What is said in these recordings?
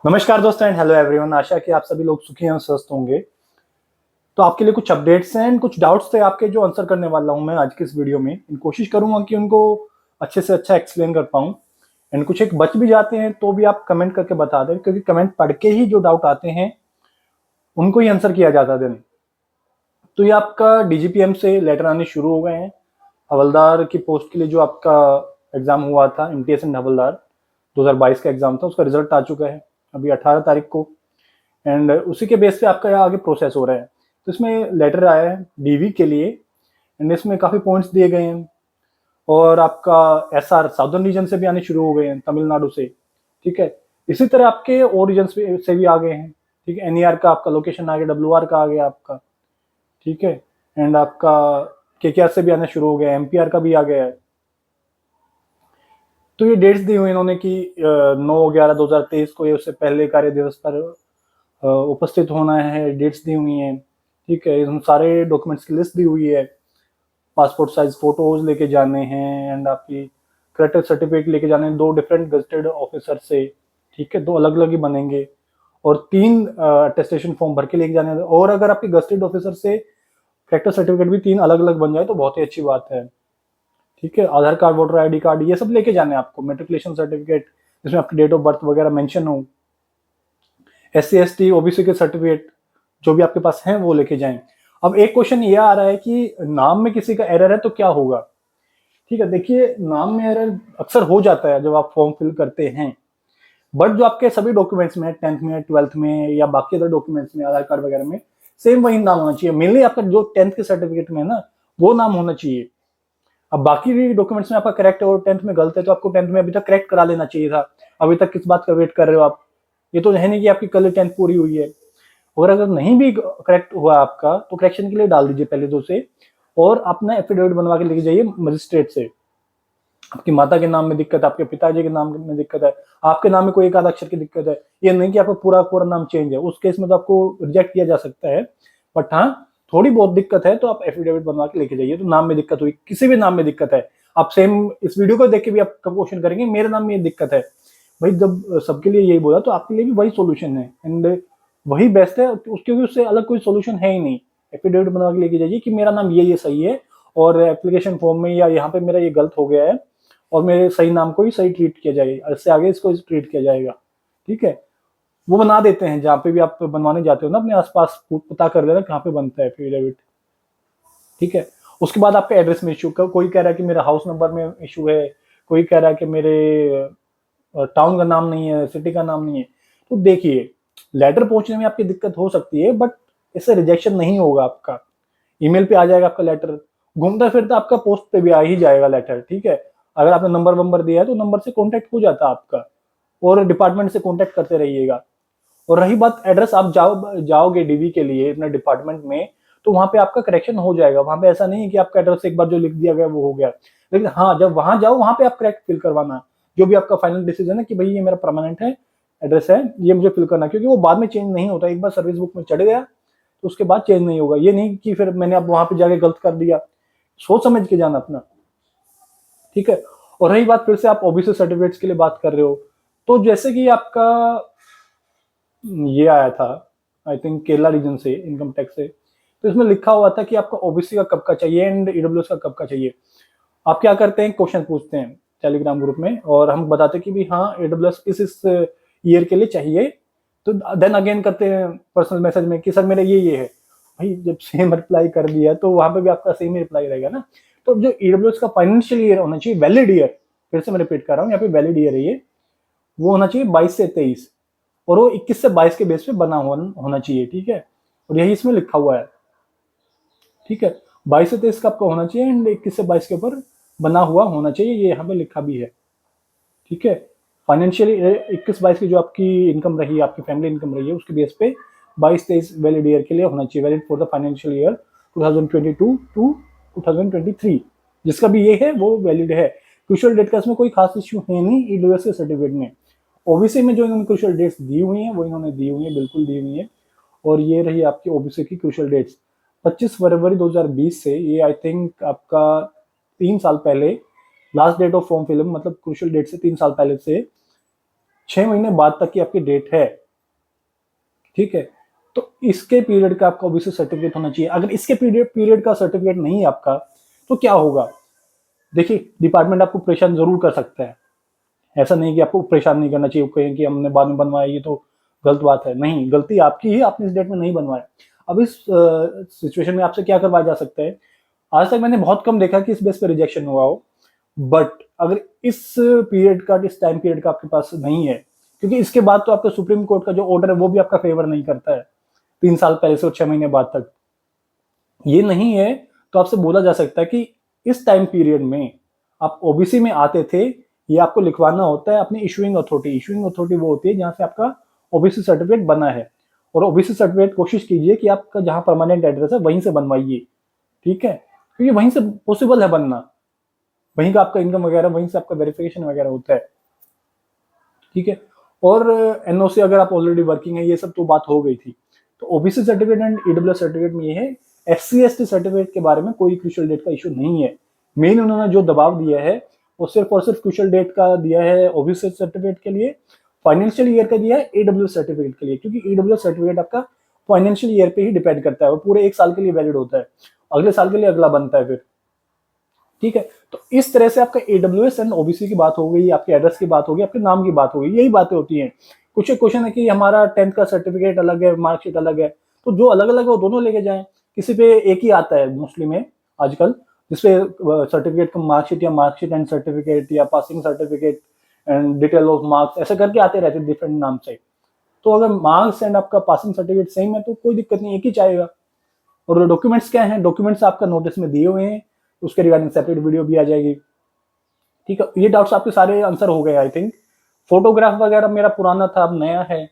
नमस्कार दोस्तों and hello everyone. आशा कि आप सभी लोग सुखी और स्वस्थ होंगे। तो आपके लिए कुछ अपडेट्स हैं एंड कुछ डाउट्स थे आपके जो आंसर करने वाला हूं मैं आज की इस वीडियो में। कोशिश करूंगा कि उनको अच्छे से अच्छा एक्सप्लेन कर पाऊं एंड कुछ एक बच भी जाते हैं तो भी आप कमेंट करके बता दें, क्योंकि कमेंट पढ़ के ही जो डाउट आते हैं उनको ही आंसर किया जाता है। तो ये आपका डीजीपीएम से लेटर आने शुरू हो गए हैं। हवलदार की पोस्ट के लिए जो आपका एग्जाम हुआ था, एमटीएस एंड हवलदार 2022 का एग्जाम था, उसका रिजल्ट आ चुका है अभी 18 तारीख को। एंड उसी के बेस पे आपका यहाँ आगे प्रोसेस हो रहा है। तो इसमें लेटर आया है डीवी के लिए एंड इसमें काफ़ी पॉइंट्स दिए गए हैं। और आपका एसआर साउदर्न रीजन से भी आने शुरू हो गए हैं, तमिलनाडु से। ठीक है, इसी तरह आपके और रीजन से भी आ गए हैं। ठीक है, एनईआर का आपका लोकेशन आ गया, डब्ल्यूआर का आ गया आपका। ठीक है, एंड आपका केकेआर से भी आना शुरू हो गया, एमपीआर का भी आ गया है। तो ये डेट्स दी हुई इन्होंने कि 9/11/2023 को, ये उससे पहले कार्य दिवस पर उपस्थित होना है। डेट्स दी हुई हैं। ठीक है, इन सारे डॉक्यूमेंट्स की लिस्ट दी हुई है। पासपोर्ट साइज फोटोज लेके जाने हैं एंड आपकी करेक्टर सर्टिफिकेट लेके जाने हैं 2 डिफरेंट गजेटेड ऑफिसर से। ठीक है, 2 अलग अलग ही बनेंगे। और 3 अटेस्टेशन फॉर्म भर के लेके जाने हैं। और अगर आपके गजेटेड ऑफिसर से करेक्टर सर्टिफिकेट भी 3 अलग अलग बन जाए तो बहुत ही अच्छी बात है। ठीक है, आधार कार्ड, वोटर आईडी कार्ड, ये सब लेके जाने हैं आपको। मेट्रिकुलेशन सर्टिफिकेट जिसमें आपकी डेट ऑफ बर्थ वगैरह मेंशन हो। SC ST OBC के सर्टिफिकेट जो भी आपके पास हैं वो लेके जाएं। अब एक क्वेश्चन ये आ रहा है कि नाम में किसी का एरर है तो क्या होगा। ठीक है, देखिए नाम में एरर अक्सर हो जाता है जब आप फॉर्म फिल करते हैं। बट जो आपके सभी डॉक्यूमेंट्स में, 10th में, 12th में या बाकी अदर डॉक्यूमेंट्स में, आधार कार्ड वगैरह में सेम वही नाम होना चाहिए। मेनली आपका जो 10th के सर्टिफिकेट में है ना, वो नाम होना चाहिए। अब बाकी डॉक्यूमेंट्स में आपका करेक्ट है और 10th में गलत है तो आपको 10th में अभी तक करेक्ट करा लेना चाहिए था। अभी तक किस बात का वेट कर रहे हो आप? ये तो है नहीं कि आपकी कल 10th पूरी हुई है। और अगर नहीं भी करेक्ट हुआ आपका तो करेक्शन के लिए डाल दीजिए पहले तो से, और अपना एफिडेविट बनवा के लेके जाइए मजिस्ट्रेट से। आपकी माता के नाम में दिक्कत है, आपके पिताजी के नाम में दिक्कत है, आपके नाम में कोई एक आधा अक्षर की दिक्कत है, ये नहीं कि आपका पूरा पूरा नाम चेंज है, उस केस में तो आपको रिजेक्ट किया जा सकता है। बट हाँ, थोड़ी बहुत दिक्कत है तो आप एफिडेविट बनवा के लेके जाइए। तो नाम में दिक्कत हुई, किसी भी नाम में दिक्कत है, आप सेम इस वीडियो को देख के भी आप क्वेश्चन करेंगे मेरे नाम में ये दिक्कत है, भाई जब सबके लिए यही बोला तो आपके लिए भी वही सोल्यूशन है एंड वही बेस्ट है, क्योंकि उससे अलग कोई सोल्यूशन है ही नहीं। एफिडेविट बनवा के लेके जाइए कि मेरा नाम ये सही है और एप्लीकेशन फॉर्म में या यहाँ पे मेरा ये गलत हो गया है और मेरे सही नाम को ही सही ट्रीट किया जाएगा, इससे आगे इसको ट्रीट किया जाएगा। ठीक है, वो बना देते हैं जहाँ पे भी आप बनवाने जाते हो ना, अपने आसपास पता कर लेना कहाँ पे बनता है एफिडेविट। ठीक है, उसके बाद आपका एड्रेस में इशू, कोई कह रहा है कि मेरा हाउस नंबर में इशू है, कोई कह रहा है कि मेरे टाउन का नाम नहीं है, सिटी का नाम नहीं है। तो देखिए, लेटर पहुंचने में आपकी दिक्कत हो सकती है बट इससे रिजेक्शन नहीं होगा आपका। ईमेल पे आ जाएगा आपका लेटर, घूमता फिरता आपका पोस्ट पे भी आ ही जाएगा लेटर। ठीक है, अगर आपने नंबर वंबर दिया है तो नंबर से कांटेक्ट हो जाता है आपका, और डिपार्टमेंट से कांटेक्ट करते रहिएगा। और रही बात एड्रेस, आप जाओगे डीवी के लिए अपने डिपार्टमेंट में तो वहां पे आपका करेक्शन हो जाएगा। वहां पे ऐसा नहीं है कि आपका एड्रेस एक बार जो लिख दिया गया वो हो गया। लेकिन हाँ, जब वहां जाओ वहां पे आप करेक्ट फिल करवाना, जो भी आपका फाइनल डिसीजन है कि भाई ये मेरा परमानेंट है, एड्रेस है, ये मुझे फिल करना, क्योंकि वो बाद में चेंज नहीं होता। एक बार सर्विस बुक में चढ़ गया तो उसके बाद चेंज नहीं होगा। ये नहीं कि फिर मैंने अब वहां पे जाके गलत कर दिया, सोच समझ के जाना अपना। ठीक है, और रही बात फिर से आप ओबीसी सर्टिफिकेट्स के लिए बात कर रहे हो, तो जैसे कि आपका ये आया था आई थिंक केरला रीजन से, इनकम टैक्स से, तो इसमें लिखा हुआ था कि आपका ओबीसी का कब का चाहिए एंड ईडब्ल्यूएस का कब का चाहिए। आप क्या करते हैं, क्वेश्चन पूछते हैं टेलीग्राम ग्रुप में और हम बताते हैं कि भी हाँ ईडब्ल्यूएस इस ईयर के लिए चाहिए। तो देन अगेन करते हैं पर्सनल मैसेज में कि सर मेरा ये है। भाई जब सेम रिप्लाई कर दिया तो वहां पे भी आपका सेम ही रिप्लाई रहेगा ना। तो जो ईडब्ल्यूएस का फाइनेंशियल ईयर होना चाहिए, वैलिड ईयर, फिर से मैं रिपीट कर रहा हूँ, यहाँ पे वैलिड ईयर है ये, वो होना चाहिए 22 से 23, और वो 21 से 22 के बेस पे बना होना चाहिए। ठीक है, और यही इसमें लिखा हुआ है। ठीक है, 22 से 23 का आपका होना चाहिए एंड 21 से 22 के ऊपर बना हुआ होना चाहिए, ये यहाँ पे लिखा भी है। ठीक है, फाइनेंशियली 21-22 की जो आपकी इनकम रही है, आपकी फैमिली इनकम रही है, उसके बेस पे 22-23 वैलिड ईयर के लिए होना चाहिए, valid for the financial year 2022 to 2023। जिसका भी ये है वो वैलिड है। क्रूशियल डेट का इसमें कोई खास इश्यू है नहीं ईडब्ल्यूएस के सर्टिफिकेट में। ओबीसी में जो इन्होंने क्रूशियल डेट्स दी हुई हैं वो इन्होंने दी हुई है, बिल्कुल दी हुई है। और ये रही आपकी ओबीसी की क्रूशियल डेट्स 25 फरवरी 2020 से, ये आई थिंक आपका 3 साल पहले last date of form fillup, मतलब क्रूशियल डेट से 3 साल पहले से 6 महीने बाद तक की आपकी डेट है, ठीक है, तो इसके पीरियड का आपका ओबीसी सर्टिफिकेट होना चाहिए। अगर इसके पीरियड का सर्टिफिकेट नहीं है आपका, तो क्या होगा? देखिए, डिपार्टमेंट आपको परेशान जरूर कर सकता है, ऐसा नहीं कि आपको परेशान नहीं करना चाहिए, कहें कि हमने बाद में बनवाया, ये तो गलत बात है। नहीं, गलती आपकी ही, आपने इस डेट में नहीं बनवाया। अब इस सिचुएशन में आपसे क्या करवाया जा सकता है? आज तक मैंने बहुत कम देखा कि इस बेस पे रिजेक्शन हुआ हो, बट अगर इस पीरियड का, इस टाइम पीरियड का आपके पास नहीं है, क्योंकि इसके बाद तो आपका सुप्रीम कोर्ट का जो ऑर्डर है वो भी आपका फेवर नहीं करता है 3 साल पहले से और 6 महीने बाद तक, ये नहीं है, तो आपसे बोला जा सकता है कि इस टाइम पीरियड में आप ओबीसी में आते थे, ये आपको लिखवाना होता है अपनी इशूइंग अथॉरिटी। इशूइंग अथॉरिटी वो होती है जहां से आपका ओबीसी सर्टिफिकेट बना है, और ओबीसी सर्टिफिकेट कोशिश कीजिए कि आपका जहां परमानेंट एड्रेस है वहीं से बनवाइए, ठीक है, क्योंकि वहीं से पॉसिबल है बनना, वहीं का आपका इनकम वगैरह, वहीं से आपका वेरिफिकेशन वगैरह होता है, ठीक है। और एनओसी अगर आप ऑलरेडी वर्किंग है, ये सब तो बात हो गई थी। तो OBC certificate and EWS certificate में ये है, एससी एसटी सर्टिफिकेट के बारे में कोई क्रूशियल डेट का इशू नहीं है। मेन उन्होंने जो दबाव दिया है वो सिर्फ और सिर्फ क्रूशियल डेट का दिया है ओबीसी सर्टिफिकेट के लिए, फाइनेंशियल ईयर का दिया है ईडब्ल्यूएस सर्टिफिकेट के लिए, क्योंकि ईडब्ल्यूएस सर्टिफिकेट आपका फाइनेंशियल ईयर पे ही डिपेंड करता है, वो पूरे 1 साल के लिए वैलिड होता है, अगले साल के लिए अगला बनता है फिर, ठीक है। तो इस तरह से आपका एडब्ल्यूएस एंड ओबीसी की बात हो गई, आपके एड्रेस की बात होगी, आपके नाम की बात होगी, यही बातें होती हैं। कुछ एक क्वेश्चन है कि हमारा 10th का सर्टिफिकेट अलग है, मार्कशीट अलग है, तो जो अलग अलग है वो दोनों लेके जाएं। किसी पे एक ही आता है मोस्टली में आजकल, जिसपे सर्टिफिकेट का मार्कशीट या मार्कशीट एंड सर्टिफिकेट या passing certificate and detail of marks ऐसे करके आते रहते डिफरेंट नाम से। तो अगर मार्क्स एंड आपका पासिंग सर्टिफिकेट सेम है तो कोई दिक्कत नहीं, एक ही चाहेगा। और डॉक्यूमेंट्स क्या हैं? डॉक्यूमेंट्स आपका नोटिस में दिए हुए हैं, उसके रिगार्डिंग सेपरेट वीडियो भी आ जाएगी, ठीक है। ये डाउट्स आपके सारे आंसर हो गए आई थिंक। फोटोग्राफ वगैरह मेरा पुराना था, अब नया है,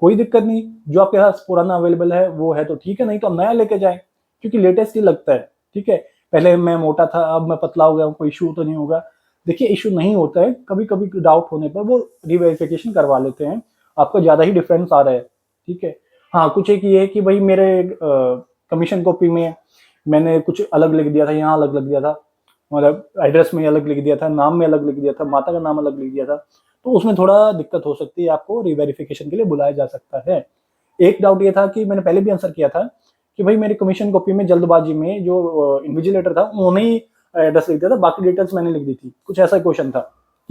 कोई दिक्कत नहीं, जो आपके पास पुराना अवेलेबल है वो है तो ठीक है, नहीं तो अब नया लेके जाए, क्योंकि लेटेस्ट ही लगता है, ठीक है। पहले मैं मोटा था, अब मैं पतला हो गया हूँ, कोई इशू तो नहीं होगा। देखिए, इशू नहीं होता है, कभी कभी डाउट होने पर वो रिवेरिफिकेशन करवा लेते हैं, आपको ज्यादा ही डिफरेंस आ रहा है, ठीक है। हाँ, कुछ एक ये है कि भाई मेरे कमीशन कॉपी में मैंने कुछ अलग लिख दिया था, यहाँ अलग लिख दिया था, मतलब एड्रेस में अलग लिख दिया था, नाम में अलग लिख दिया था, माता का नाम अलग लिख दिया था, तो उसमें थोड़ा दिक्कत हो सकती है, आपको रिवेरिफिकेशन के लिए बुलाया जा सकता है। एक डाउट ये था कि मैंने पहले भी आंसर किया था कि भाई मेरी कमीशन कॉपी में जल्दबाजी में जो इन्विजिलेटर था उन्होंने ही एड्रेस लिख दिया था, बाकी डिटेल्स मैंने लिख दी थी, कुछ ऐसा क्वेश्चन था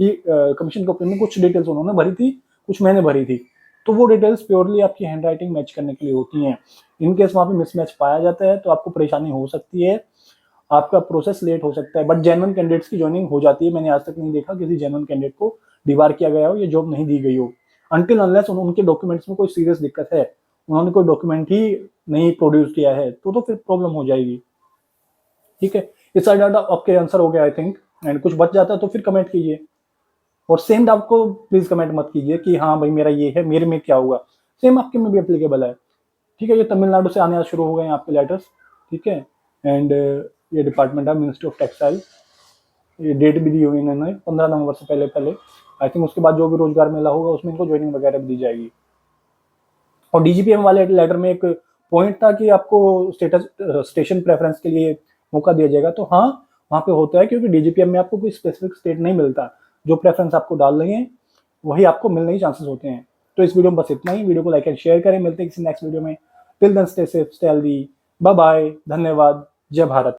कि कमीशन कॉपी में कुछ डिटेल्स उन्होंने भरी थी, कुछ मैंने भरी थी, तो वो डिटेल्स प्योरली आपकी हैंड राइटिंग मैच करने के लिए होती हैं। इनकेस वहाँ पे मिसमैच पाया जाता है तो आपको परेशानी हो सकती है, आपका प्रोसेस लेट हो सकता है, बट जेन्युइन कैंडिडेट्स की ज्वाइनिंग हो जाती है। मैंने आज तक नहीं देखा किसी जेन्युइन कैंडिडेट को डिबार किया गया हो या जॉब नहीं दी गई हो, अनटिल अनलेस उनके डॉक्यूमेंट्स में कोई सीरियस दिक्कत है, उन्होंने कोई डॉक्यूमेंट ही नहीं प्रोड्यूस किया है, तो फिर प्रॉब्लम हो जाएगी, ठीक है। इस साइड आपके आंसर हो गया आई थिंक, एंड कुछ बच जाता है तो फिर कमेंट कीजिए, और सेम डाउट को प्लीज कमेंट मत कीजिए कि हाँ भाई मेरा ये है, मेरे में क्या हुआ, सेम आपके में भी एप्लीकेबल है, ठीक है। ये तमिलनाडु से आने शुरू हो गए हैं आपके लेटर्स, ठीक है। एंड ये डिपार्टमेंट है मिनिस्ट्री ऑफ टेक्सटाइल, ये डेट भी दी हुई इन्होंने 15 नवंबर से पहले पहले, आई थिंक उसके बाद जो भी रोजगार मेला होगा उसमें इनको ज्वाइनिंग वगैरह भी दी जाएगी। और डीजीपीएम वाले लेटर में एक पॉइंट था कि आपको स्टेशन प्रेफरेंस के लिए मौका दिया जाएगा, तो हाँ वहाँ पे होता है, क्योंकि डीजीपीएम में आपको कोई स्पेसिफिक स्टेट नहीं मिलता, जो प्रेफरेंस आपको डाल देंगे वही आपको मिलने ही चांसेस होते हैं। तो इस वीडियो में बस इतना ही, वीडियो को लाइक एंड शेयर करें, मिलते हैं किसी नेक्स्ट वीडियो में, till then stay safe, stay healthy, bye bye, धन्यवाद, जय भारत।